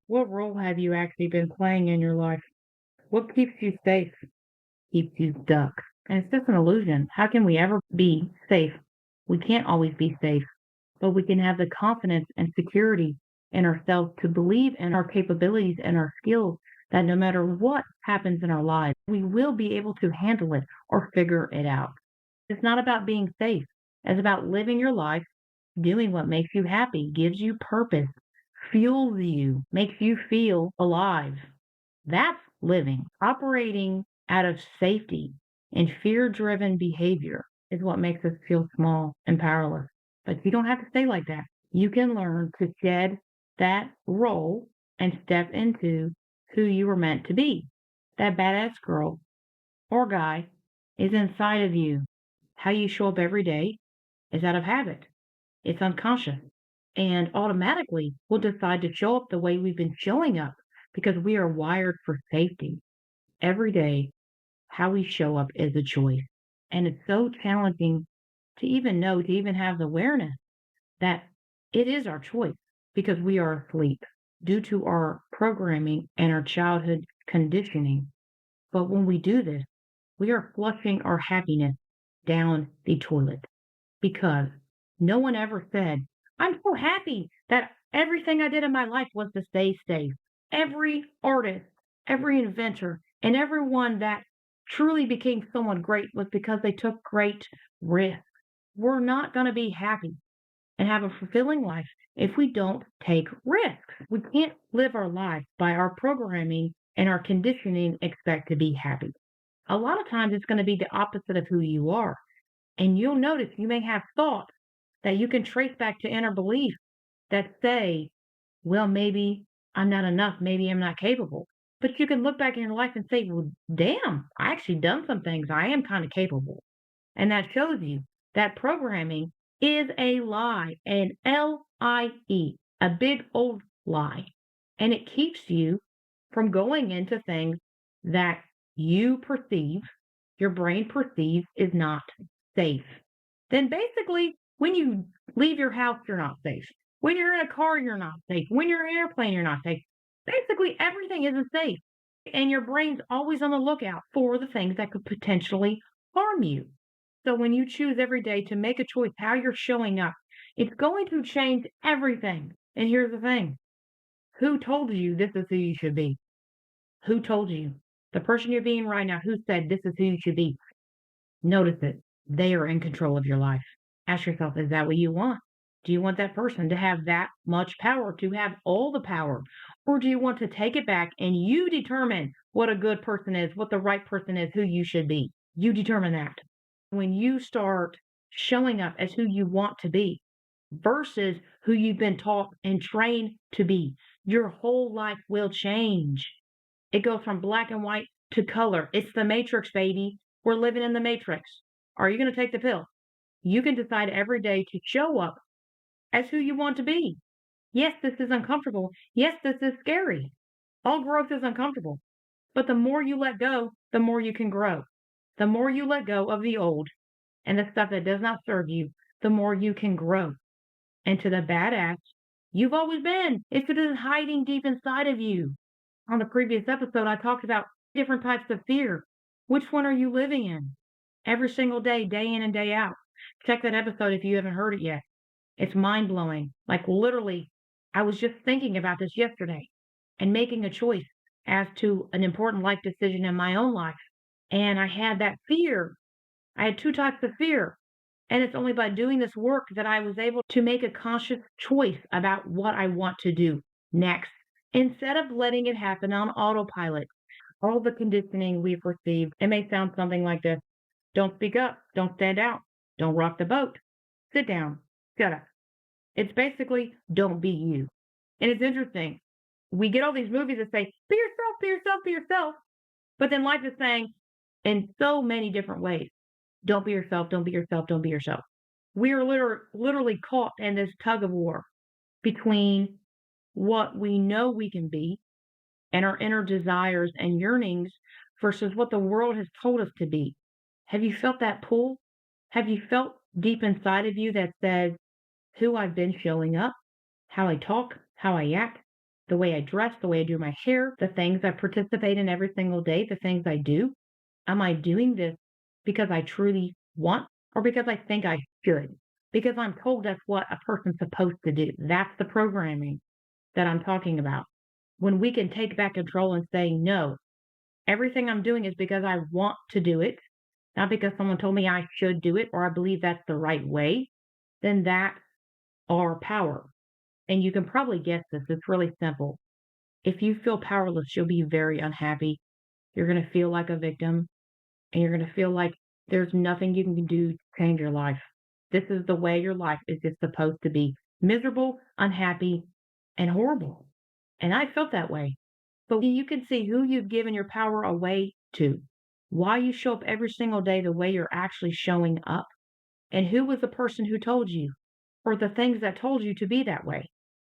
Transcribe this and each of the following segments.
What role have you actually been playing in your life? What keeps you safe? Keeps you stuck. And it's just an illusion. How can we ever be safe? We can't always be safe, but we can have the confidence and security in ourselves to believe in our capabilities and our skills that no matter what happens in our lives, we will be able to handle it or figure it out. It's not about being safe. It's about living your life, doing what makes you happy, gives you purpose, fuels you, makes you feel alive. That's living. Operating out of safety and fear driven behavior is what makes us feel small and powerless. But you don't have to stay like that. You can learn to shed that role and step into who you were meant to be. That badass girl or guy is inside of you. How you show up every day is out of habit. It's unconscious. And automatically we'll decide to show up the way we've been showing up because we are wired for safety. Every day, how we show up is a choice. And it's so challenging to even know, to even have the awareness that it is our choice because we are asleep due to our programming and our childhood conditioning. But when we do this, we are flushing our happiness down the toilet because no one ever said, I'm so happy that everything I did in my life was to stay safe. Every artist, every inventor, and everyone that truly became someone great was because they took great risks. We're not going to be happy and have a fulfilling life if we don't take risks. We can't live our life by our programming and our conditioning expect to be happy. A lot of times it's going to be the opposite of who you are. And you'll notice you may have thoughts that you can trace back to inner beliefs that say, well, maybe I'm not enough, maybe I'm not capable. But you can look back in your life and say, well, damn, I actually done some things. I am kind of capable. And that shows you that programming is a lie, an LIE, a big old lie. And it keeps you from going into things that you perceive, your brain perceives is not safe. Then basically, when you leave your house, you're not safe. When you're in a car, you're not safe. When you're in an airplane, you're not safe. Basically, everything isn't safe. And your brain's always on the lookout for the things that could potentially harm you. So when you choose every day to make a choice how you're showing up, it's going to change everything. And here's the thing. Who told you this is who you should be? Who told you? The person you're being right now, who said this is who you should be? Notice it. They are in control of your life. Ask yourself, is that what you want? Do you want that person to have that much power, to have all the power? Or do you want to take it back and you determine what a good person is, what the right person is, who you should be? You determine that. When you start showing up as who you want to be versus who you've been taught and trained to be, your whole life will change. It goes from black and white to color. It's the matrix, baby. We're living in the matrix. Are you going to take the pill? You can decide every day to show up as who you want to be. Yes, this is uncomfortable. Yes, this is scary. All growth is uncomfortable. But the more you let go, the more you can grow. The more you let go of the old and the stuff that does not serve you, the more you can grow into the badass you've always been. If it is hiding deep inside of you. On the previous episode, I talked about different types of fear. Which one are you living in? Every single day, day in and day out. Check that episode if you haven't heard it yet. It's mind blowing. Like literally, I was just thinking about this yesterday and making a choice as to an important life decision in my own life. And I had that fear. I had two types of fear. And it's only by doing this work that I was able to make a conscious choice about what I want to do next instead of letting it happen on autopilot. All the conditioning we've received, it may sound something like this. Don't speak up. Don't stand out. Don't rock the boat. Sit down. Shut up. It's basically don't be you. And it's interesting. We get all these movies that say, be yourself, be yourself, be yourself. But then life is saying in so many different ways, don't be yourself, don't be yourself, don't be yourself. We are literally caught in this tug of war between what we know we can be and our inner desires and yearnings versus what the world has told us to be. Have you felt that pull? Have you felt deep inside of you that says who I've been showing up, how I talk, how I act, the way I dress, the way I do my hair, the things I participate in every single day, the things I do. Am I doing this because I truly want or because I think I should? Because I'm told that's what a person's supposed to do. That's the programming that I'm talking about. When we can take back control and say, no, everything I'm doing is because I want to do it, not because someone told me I should do it or I believe that's the right way, then that's our power. And you can probably guess this. It's really simple. If you feel powerless, you'll be very unhappy. You're going to feel like a victim and you're going to feel like there's nothing you can do to change your life. This is the way your life is just supposed to be miserable, unhappy, and horrible. And I felt that way. But you can see who you've given your power away to, why you show up every single day the way you're actually showing up, and who was the person who told you, or the things that told you to be that way.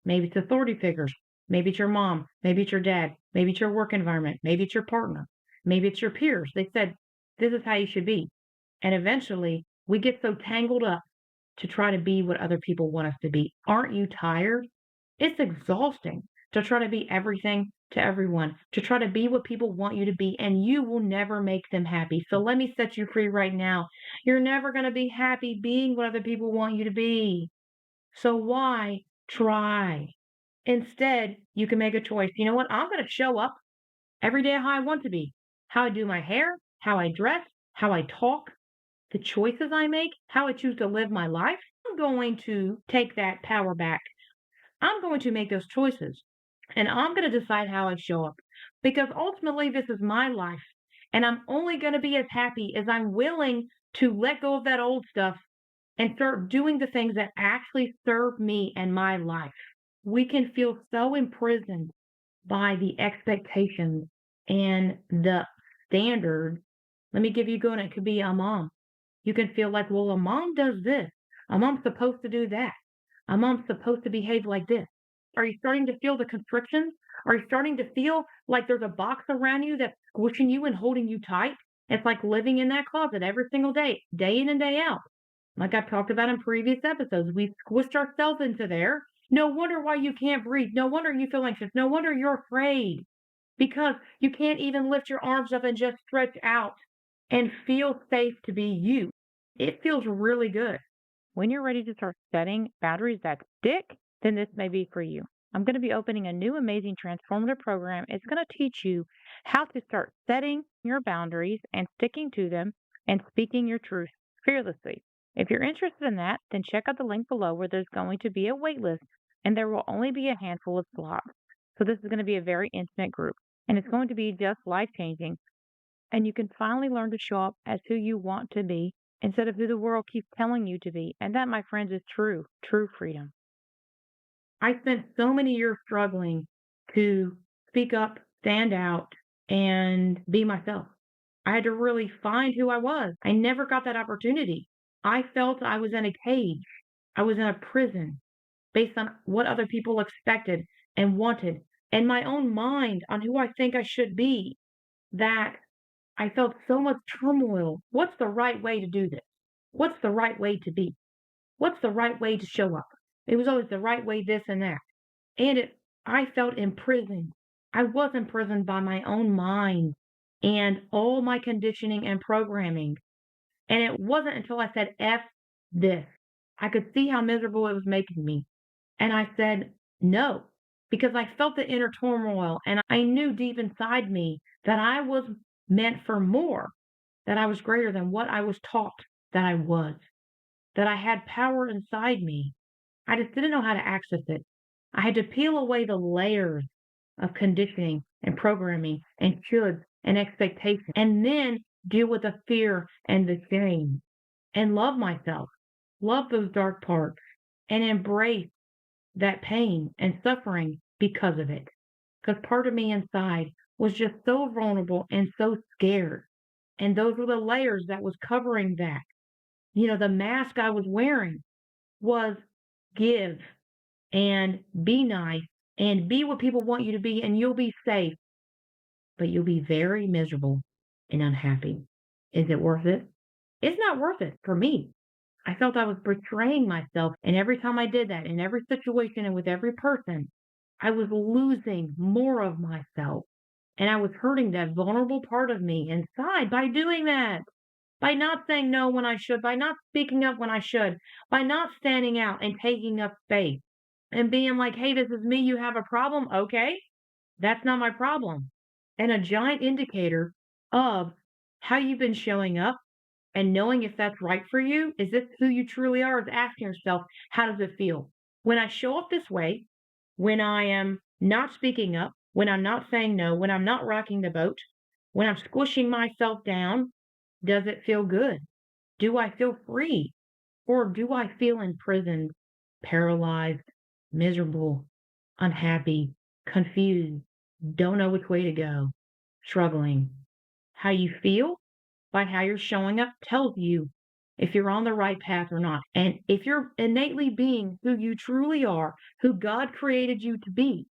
Maybe it's authority figures. Maybe it's your mom. Maybe it's your dad. Maybe it's your work environment. Maybe it's your partner. Maybe it's your peers. They said, this is how you should be. And eventually, we get so tangled up to try to be what other people want us to be. Aren't you tired? It's exhausting to try to be everything to everyone, to try to be what people want you to be, and you will never make them happy. So let me set you free right now. You're never going to be happy being what other people want you to be. So why try? Instead, you can make a choice. You know what? I'm going to show up every day how I want to be, how I do my hair, how I dress, how I talk, the choices I make, how I choose to live my life. I'm going to take that power back. I'm going to make those choices and I'm going to decide how I show up because ultimately this is my life and I'm only going to be as happy as I'm willing to let go of that old stuff and start doing the things that actually serve me and my life. We can feel so imprisoned by the expectations and the standard. Let me give you one. It could be a mom. You can feel like, well, a mom does this. A mom's supposed to do that. A mom's supposed to behave like this. Are you starting to feel the constrictions? Are you starting to feel like there's a box around you that's squishing you and holding you tight? It's like living in that closet every single day, day in and day out. Like I've talked about in previous episodes, we've squished ourselves into there. No wonder why you can't breathe. No wonder you feel anxious. No wonder you're afraid because you can't even lift your arms up and just stretch out and feel safe to be you. It feels really good. When you're ready to start setting boundaries that stick, then this may be for you. I'm going to be opening a new amazing transformative program. It's going to teach you how to start setting your boundaries and sticking to them and speaking your truth fearlessly. If you're interested in that, then check out the link below where there's going to be a wait list and there will only be a handful of slots. So this is going to be a very intimate group and it's going to be just life changing. And you can finally learn to show up as who you want to be instead of who the world keeps telling you to be. And that, my friends, is true freedom. I spent so many years struggling to speak up, stand out, and be myself. I had to really find who I was. I never got that opportunity. I felt I was in a cage. I was in a prison based on what other people expected and wanted and my own mind on who I think I should be, that I felt so much turmoil. What's the right way to do this? What's the right way to be? What's the right way to show up? It was always the right way, this and that. I felt imprisoned. I was imprisoned by my own mind and all my conditioning and programming. And it wasn't until I said, F this. I could see how miserable it was making me. And I said, no, because I felt the inner turmoil and I knew deep inside me that I was meant for more, that I was greater than what I was taught that I was, that I had power inside me. I just didn't know how to access it. I had to peel away the layers of conditioning and programming and shoulds and expectations and then deal with the fear and the shame and love myself, love those dark parts and embrace that pain and suffering because of it. Because part of me inside was just so vulnerable and so scared. And those were the layers that was covering that. The mask I was wearing was give and be nice and be what people want you to be and you'll be safe, but you'll be very miserable and unhappy. Is it worth it? It's not worth it for me. I felt I was betraying myself. And every time I did that, in every situation and with every person, I was losing more of myself. And I was hurting that vulnerable part of me inside by doing that, by not saying no when I should, by not speaking up when I should, by not standing out and taking up space and being like, hey, this is me. You have a problem. Okay. That's not my problem. And a giant indicator of how you've been showing up and knowing if that's right for you, is this who you truly are? Is asking yourself, how does it feel? When I show up this way, when I am not speaking up, when I'm not saying no, when I'm not rocking the boat, when I'm squishing myself down, does it feel good? Do I feel free? Or do I feel imprisoned, paralyzed, miserable, unhappy, confused, don't know which way to go, struggling? How you feel by how you're showing up tells you if you're on the right path or not. And if you're innately being who you truly are, who God created you to be,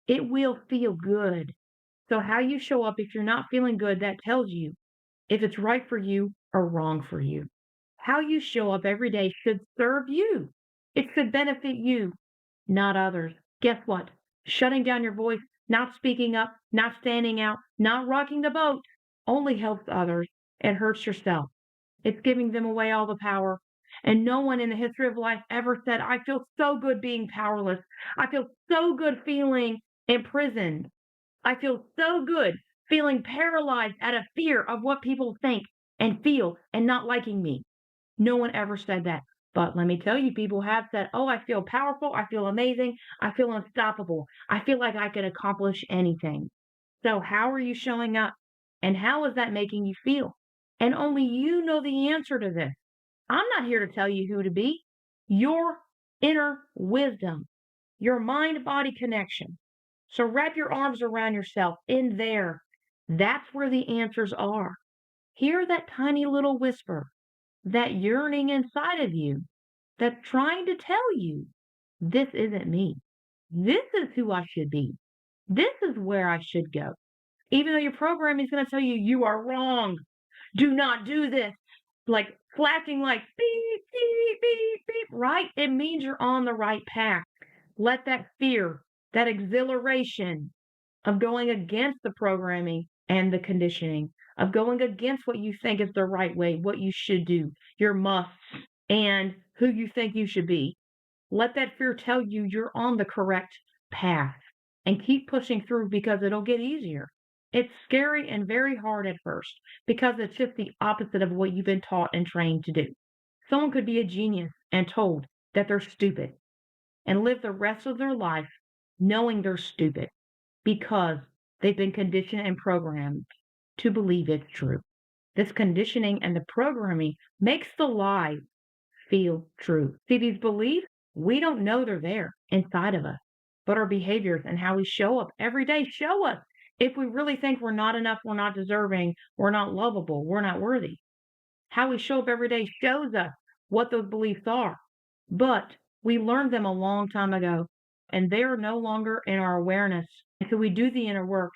it will feel good. So, how you show up if you're not feeling good, that tells you if it's right for you or wrong for you. How you show up every day should serve you. It should benefit you, not others. Guess what? Shutting down your voice, not speaking up, not standing out, not rocking the boat only helps others. It hurts yourself. It's giving them away all the power. And no one in the history of life ever said, I feel so good being powerless. I feel so good feeling imprisoned. I feel so good feeling paralyzed out of fear of what people think and feel and not liking me. No one ever said that. But let me tell you, people have said, oh, I feel powerful. I feel amazing. I feel unstoppable. I feel like I can accomplish anything. So, how are you showing up? And how is that making you feel? And only you know the answer to this. I'm not here to tell you who to be. Your inner wisdom, your mind body connection. So, wrap your arms around yourself in there. That's where the answers are. Hear that tiny little whisper, that yearning inside of you that's trying to tell you this isn't me. This is who I should be. This is where I should go. Even though your programming is going to tell you you are wrong. Do not do this. Like flashing like beep, beep, beep, beep, right? It means you're on the right path. Let that fear, that exhilaration of going against the programming and the conditioning, of going against what you think is the right way, what you should do, your musts, and who you think you should be. Let that fear tell you you're on the correct path and keep pushing through because it'll get easier. It's scary and very hard at first because it's just the opposite of what you've been taught and trained to do. Someone could be a genius and told that they're stupid and live the rest of their life knowing they're stupid because they've been conditioned and programmed to believe it's true. This conditioning and the programming makes the lie feel true. See, these beliefs, we don't know they're there inside of us, but our behaviors and how we show up every day show us if we really think we're not enough, we're not deserving, we're not lovable, we're not worthy. How we show up every day shows us what those beliefs are. But we learned them a long time ago, and they're no longer in our awareness. And so we do the inner work,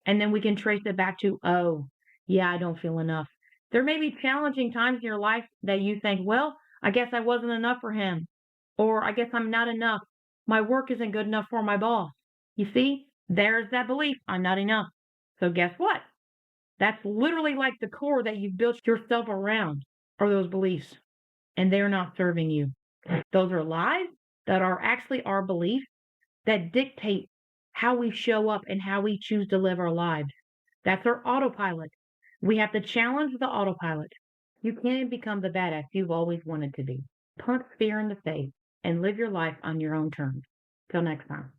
and then we can trace it back to, oh, yeah, I don't feel enough. There may be challenging times in your life that you think, well, I guess I wasn't enough for him, or I guess I'm not enough. My work isn't good enough for my boss. You see, there's that belief, I'm not enough. So guess what? That's literally like the core that you've built yourself around are those beliefs, and they're not serving you. Those are lies that are actually our beliefs that dictate how we show up and how we choose to live our lives. That's our autopilot. We have to challenge the autopilot. You can't become the badass you've always wanted to be. Punch fear in the face and live your life on your own terms. Till next time.